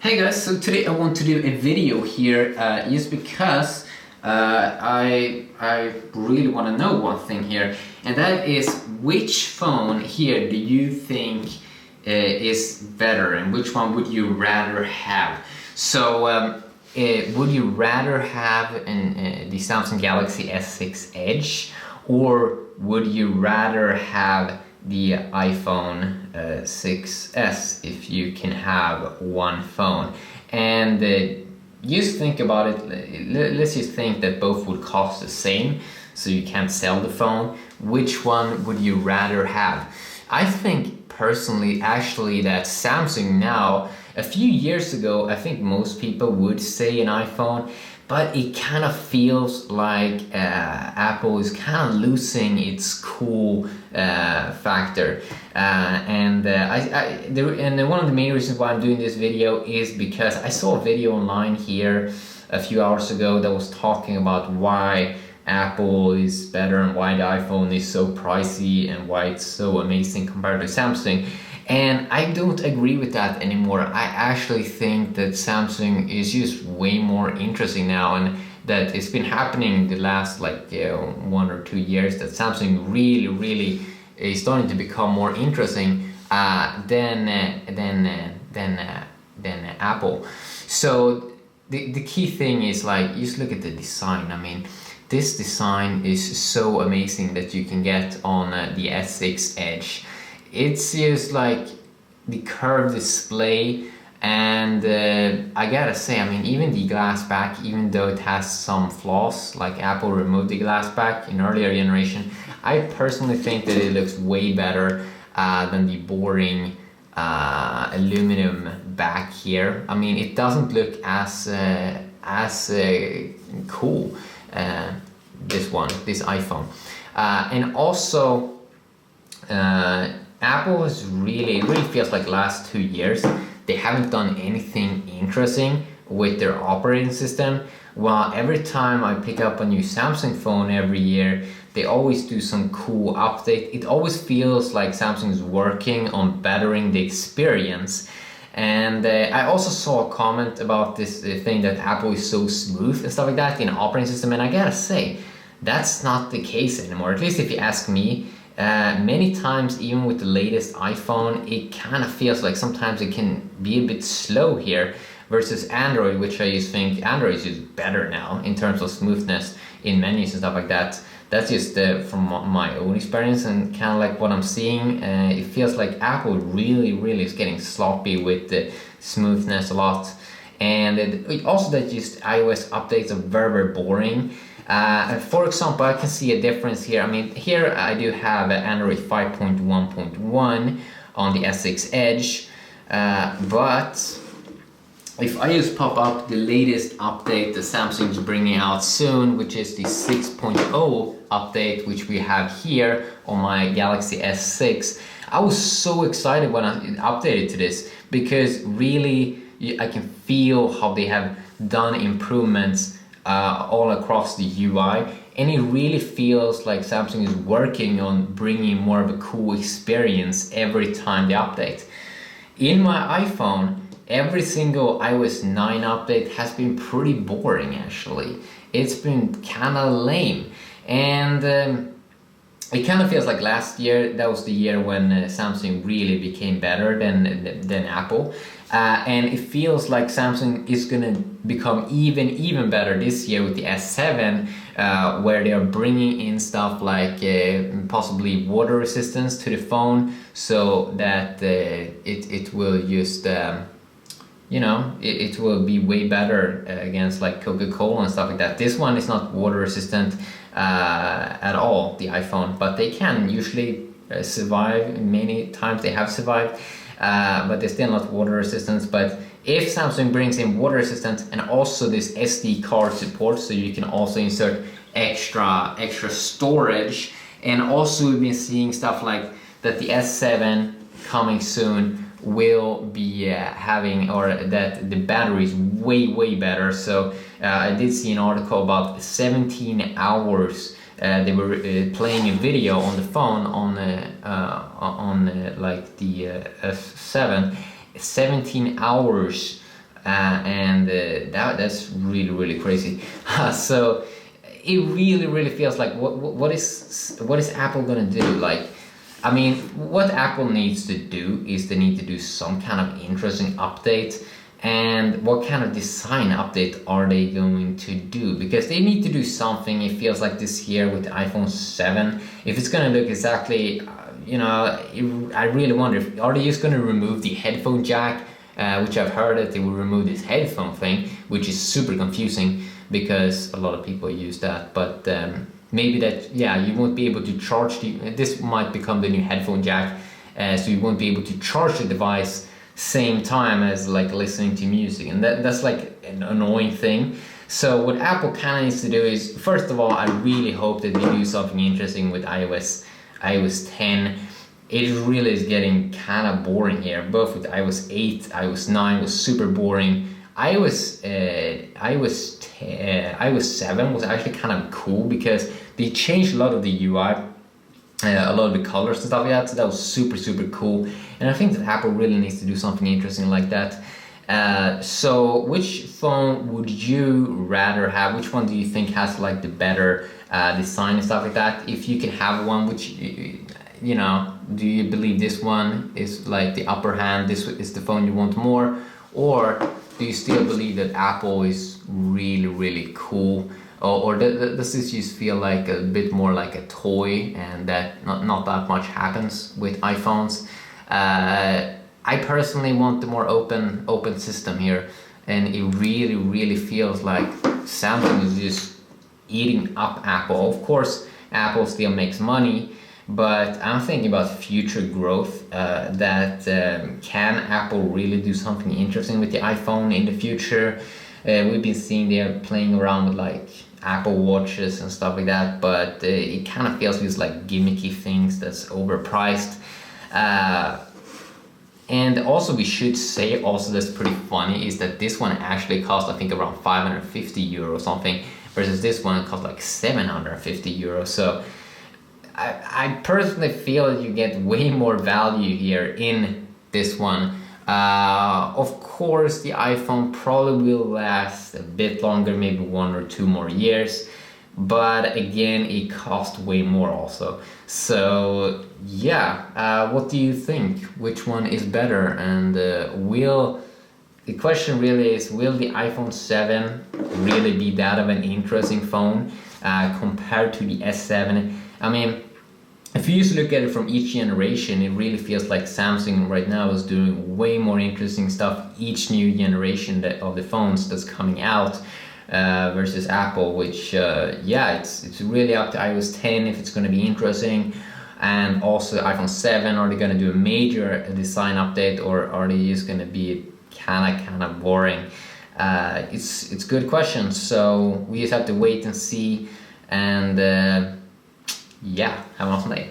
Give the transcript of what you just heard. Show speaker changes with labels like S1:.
S1: Hey guys, so today I want to do a video here just because I really want to know one thing here, and that is which phone here do you think is better and which one would you rather have? So would you rather have the Samsung Galaxy S6 Edge, or would you rather have the iPhone 6s if you can have one phone? And just think about it. Let's just think that both would cost the same, so you can't sell the phone. Which one would you rather have? I think personally actually that Samsung now, a few years ago I think most people would say an iPhone, but it kind of feels like Apple is kind of losing its cool factor. And one of the main reasons why I'm doing this video is because I saw a video online here a few hours ago that was talking about why Apple is better and why the iPhone is so pricey and why it's so amazing compared to Samsung. And I don't agree with that anymore. I actually think that Samsung is just way more interesting now, and that it's been happening the last 1 or 2 years that Samsung really is starting to become more interesting than Apple. So the key thing is just look at the design. I mean, this design is so amazing that you can get on the S6 Edge. It's just like the curved display, and I gotta say, I mean, even the glass back, even though it has some flaws, like Apple removed the glass back in earlier generation, I personally think that it looks way better than the boring aluminum back here. I mean, it doesn't look as cool, this iPhone, and also Apple has it really feels like last 2 years they haven't done anything interesting with their operating system. While every time I pick up a new Samsung phone every year, they always do some cool update. It always feels like Samsung is working on bettering the experience. And I also saw a comment about this thing that Apple is so smooth and stuff like that in operating system, and I gotta say, that's not the case anymore, at least if you ask me. Many times, even with the latest iPhone, it kind of feels like sometimes it can be a bit slow here versus Android, which I just think Android is just better now in terms of smoothness in menus and stuff like that. That's just from my own experience and kind of like what I'm seeing. It feels like Apple really is getting sloppy with the smoothness a lot, and also that just iOS updates are very boring. For example, I can see a difference here. I mean, here I do have Android 5.1.1 on the S6 Edge, but if I just pop up the latest update that Samsung is bringing out soon, which is the 6.0 update, which we have here on my Galaxy S6, I was so excited when I updated to this, because really I can feel how they have done improvements all across the UI, and it really feels like Samsung is working on bringing more of a cool experience every time they update. In my iPhone, every single iOS 9 update has been pretty boring actually. It's been kind of lame, and it kind of feels like last year, that was the year when Samsung really became better than Apple. And it feels like Samsung is gonna become even better this year with the S7, where they are bringing in stuff like possibly water resistance to the phone, so that it will just it will be way better against like Coca-Cola and stuff like that. This one is not water resistant at all, the iPhone, but they can usually survive. Many times they have survived, but they're still not water resistant. But if Samsung brings in water resistance and also this SD card support, so you can also insert extra storage, and also we've been seeing stuff like that the S7 coming soon will be having, or that the battery is way better. So I did see an article about 17 hours. They were playing a video on the phone on like the S7, 17 hours and that's really crazy. So it really feels like what is Apple gonna do? Like, I mean, what Apple needs to do is they need to do some kind of interesting update. And what kind of design update are they going to do? Because they need to do something. It feels like this year with the iPhone 7, if it's gonna look exactly, I really wonder, are they just gonna remove the headphone jack, which I've heard that they will remove this headphone thing, which is super confusing because a lot of people use that. But maybe that, yeah, you won't be able to charge this might become the new headphone jack, so you won't be able to charge the device same time as like listening to music, and that's like an annoying thing. So what Apple kind of needs to do is, first of all, I really hope that they do something interesting with iOS 10. It really is getting kind of boring here, both with iOS 8, iOS 9 was super boring. iOS 7 was actually kind of cool because they changed a lot of the UI, a lot of the colors and stuff like that, so that was super cool. And I think that Apple really needs to do something interesting like that. So which phone would you rather have? Which one do you think has like the better design and stuff like that? If you can have one, which, do you believe this one is like the upper hand, this is the phone you want more? Or do you still believe that Apple is really cool? Or does this just feel like a bit more like a toy, and that not that much happens with iPhones? I personally want the more open system here, and it really feels like Samsung is just eating up Apple. Of course, Apple still makes money, but I'm thinking about future growth. Can Apple really do something interesting with the iPhone in the future? We've been seeing they're playing around with like Apple Watches and stuff like that, but it kind of feels like gimmicky things that's overpriced. And also we should say also that's pretty funny is that this one actually cost, I think, around 550 euro or something, versus this one cost like 750 euro. So I personally feel that you get way more value here in this one. Of course, the iPhone probably will last a bit longer, maybe 1 or 2 more years, but again, it costs way more also. So yeah, what do you think? Which one is better? And the question really is, will the iPhone 7 really be that of an interesting phone compared to the S7? I mean, if you just look at it from each generation, it really feels like Samsung right now is doing way more interesting stuff each new generation of the phones that's coming out, versus Apple, which it's really up to iOS 10 if it's going to be interesting, and also the iPhone 7, are they going to do a major design update, or are they just going to be kind of boring? It's good questions, so we just have to wait and see. And have an awesome day.